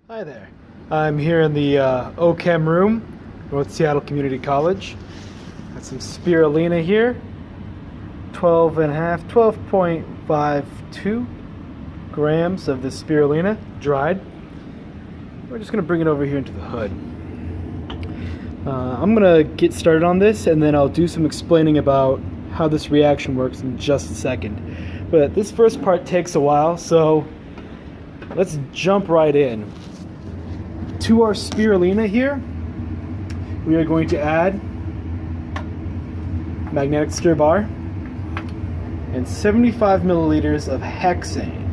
Hi there. I'm here in the OChem room, North Seattle Community College. Got some spirulina here, 12.52 grams of the spirulina, dried. We're just going to bring it over here into the hood. I'm going to get started on this, and then I'll do some explaining about how this reaction works in just a second. But this first part takes a while, so let's jump right in. To our spirulina here, we are going to add magnetic stir bar and 75 milliliters of hexane.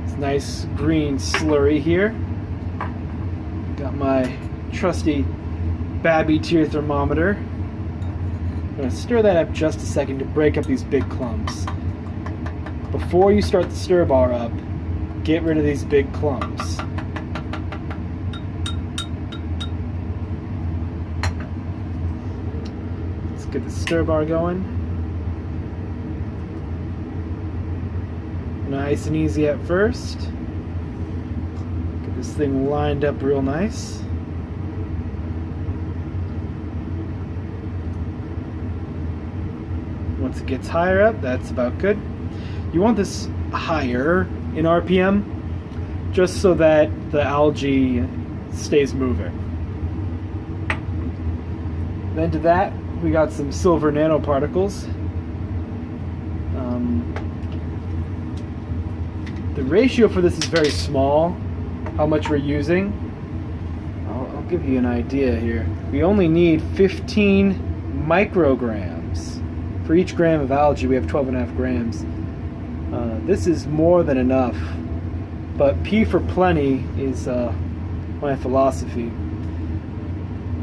It's nice green slurry here. Got my trusty Babby tear thermometer. I'm going to stir that up just a second to break up these big clumps. Before you start the stir bar up, get rid of these big clumps. Let's get the stir bar going. Nice and easy at first. Get this thing lined up real nice. Once it gets higher up, that's about good. You want this higher in RPM just so that the algae stays moving. Then to that, we got some silver nanoparticles. The ratio for this is very small, how much we're using. I'll give you an idea here. We only need 15 micrograms. For each gram of algae, we have 12.5 grams. This is more than enough, but P for plenty is my philosophy.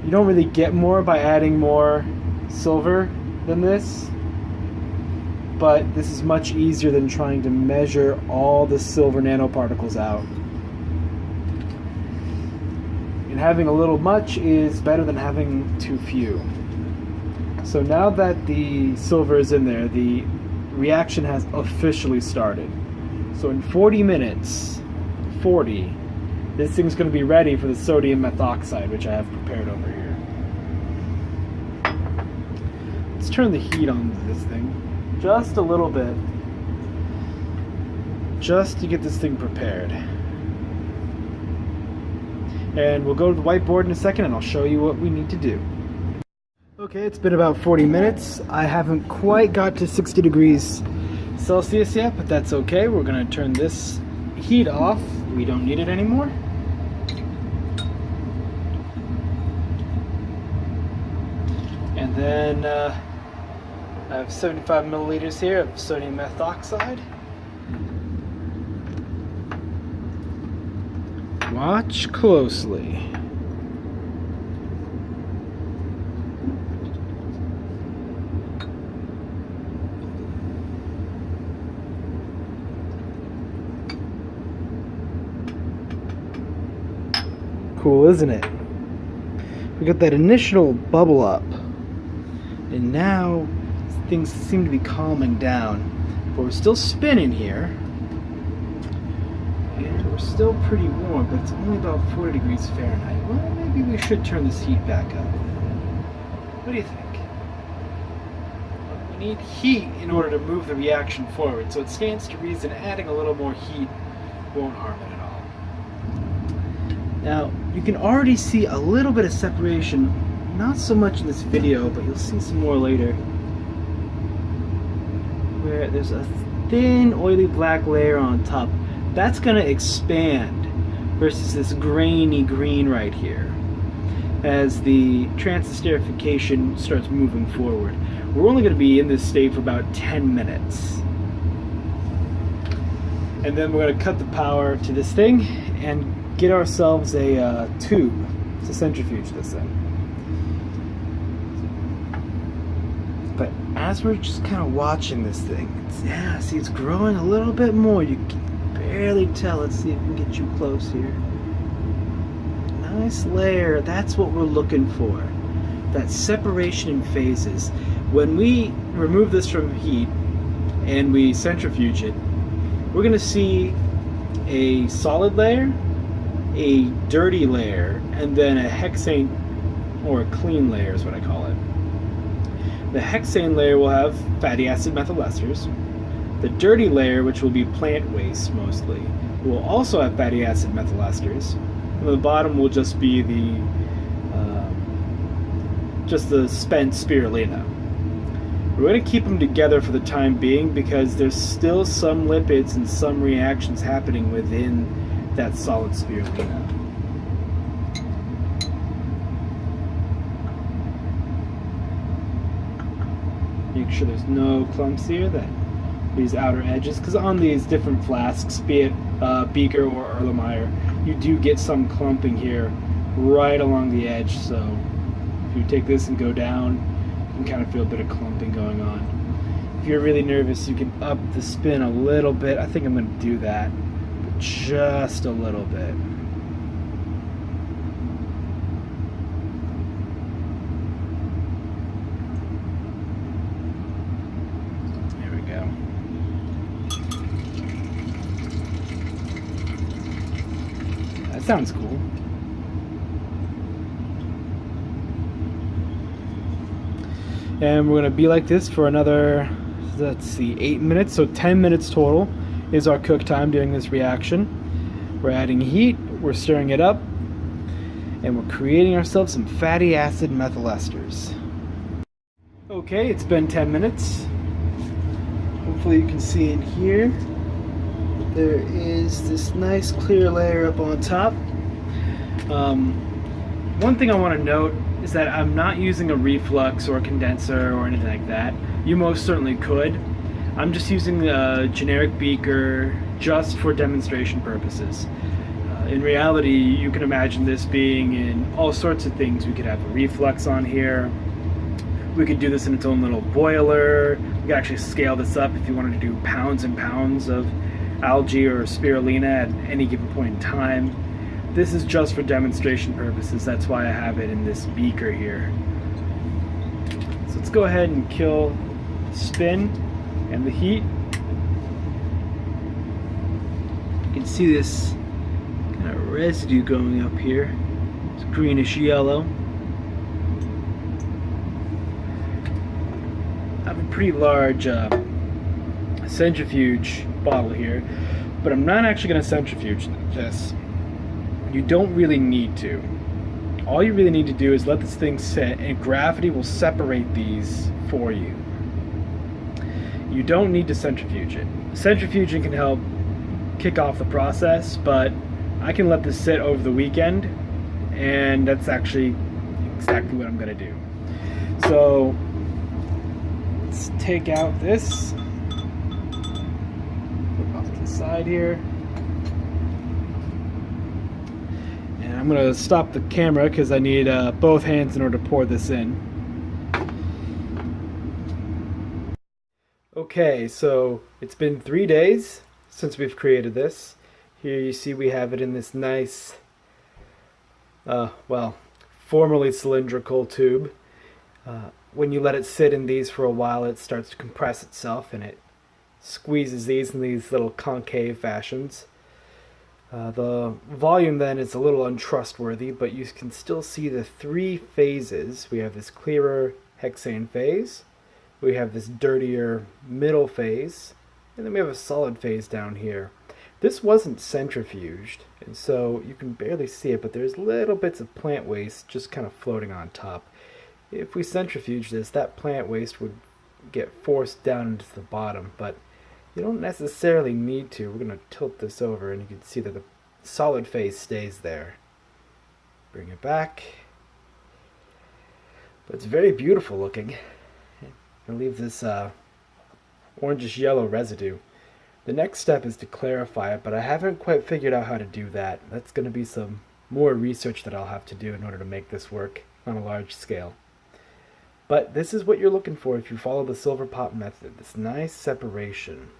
You don't really get more by adding more silver than this, but this is much easier than trying to measure all the silver nanoparticles out. And having a little much is better than having too few. So now that the silver is in there, the reaction has officially started. So in 40 minutes, this thing's going to be ready for the sodium methoxide, which I have prepared over here. Let's turn the heat on this thing just a little bit, just to get this thing prepared. And we'll go to the whiteboard in a second and I'll show you what we need to do. Okay, it's been about 40 minutes. I haven't quite got to 60 degrees Celsius yet, but that's okay. We're going to turn this heat off. We don't need it anymore. And then I have 75 milliliters here of sodium methoxide. Watch closely. Cool, isn't it? We got that initial bubble up, and now things seem to be calming down. But we're still spinning here, and we're still pretty warm, but it's only about 40 degrees Fahrenheit. Well, maybe we should turn this heat back up. What do you think? We need heat in order to move the reaction forward, so it stands to reason adding a little more heat won't harm it at all. Now, you can already see a little bit of separation, not so much in this video, but you'll see some more later, where there's a thin, oily black layer on top. That's going to expand versus this grainy green right here as the transesterification starts moving forward. We're only going to be in this state for about 10 minutes. And then we're going to cut the power to this thing and get ourselves a tube to centrifuge this in. But as we're just kind of watching this thing, see, it's growing a little bit more. You can barely tell. Let's see if we can get you close here. Nice layer. That's what we're looking for. That separation in phases. When we remove this from heat and we centrifuge it, we're going to see a solid layer, a dirty layer, and then a hexane, or a clean layer is what I call it. The hexane layer will have fatty acid methyl esters. The dirty layer, which will be plant waste mostly, will also have fatty acid methyl esters. And the bottom will just be the spent spirulina. We're going to keep them together for the time being because there's still some lipids and some reactions happening within that solid spirulina. Make sure there's no clumps here, these outer edges, because on these different flasks, be it Beaker or Erlenmeyer, you do get some clumping here right along the edge. So if you take this and go down, you can kind of feel a bit of clumping going on. If you're really nervous, you can up the spin a little bit. I think I'm going to do that, but just a little bit. There we go. That sounds cool. And we're going to be like this for another, let's see, 8 minutes. So 10 minutes total is our cook time during this reaction. We're adding heat, we're stirring it up, and we're creating ourselves some fatty acid methyl esters. Okay, it's been 10 minutes. Hopefully you can see in here, there is this nice clear layer up on top. One thing I want to note is that I'm not using a reflux or a condenser or anything like that. You most certainly could. I'm just using a generic beaker just for demonstration purposes. In reality, you can imagine this being in all sorts of things. We could have a reflux on here. We could do this in its own little boiler. We could actually scale this up if you wanted to do pounds and pounds of algae or spirulina at any given point in time. This is just for demonstration purposes. That's why I have it in this beaker here. So let's go ahead and kill the spin and the heat. You can see this kind of residue going up here. It's greenish yellow. I have a pretty large centrifuge bottle here, but I'm not actually going to centrifuge this. You don't really need to. All you really need to do is let this thing sit, and gravity will separate these for you. You don't need to centrifuge it. Centrifuging can help kick off the process, but I can let this sit over the weekend, and that's actually exactly what I'm going to do. So let's take out this, put off to the side here. I'm going to stop the camera because I need both hands in order to pour this in. Okay, so it's been 3 days since we've created this. Here you see we have it in this nice, formerly cylindrical tube. When you let it sit in these for a while, it starts to compress itself and it squeezes these in these little concave fashions. The volume then is a little untrustworthy, but you can still see the three phases. We have this clearer hexane phase, we have this dirtier middle phase, and then we have a solid phase down here. This wasn't centrifuged, and so you can barely see it, but there's little bits of plant waste just kind of floating on top. If we centrifuge this, that plant waste would get forced down into the bottom, but you don't necessarily need to. We're going to tilt this over and you can see that the solid phase stays there. Bring it back. But it's very beautiful looking. I'll leave this orangish yellow residue. The next step is to clarify it, but I haven't quite figured out how to do that. That's going to be some more research that I'll have to do in order to make this work on a large scale. But this is what you're looking for if you follow the silver pot method, this nice separation.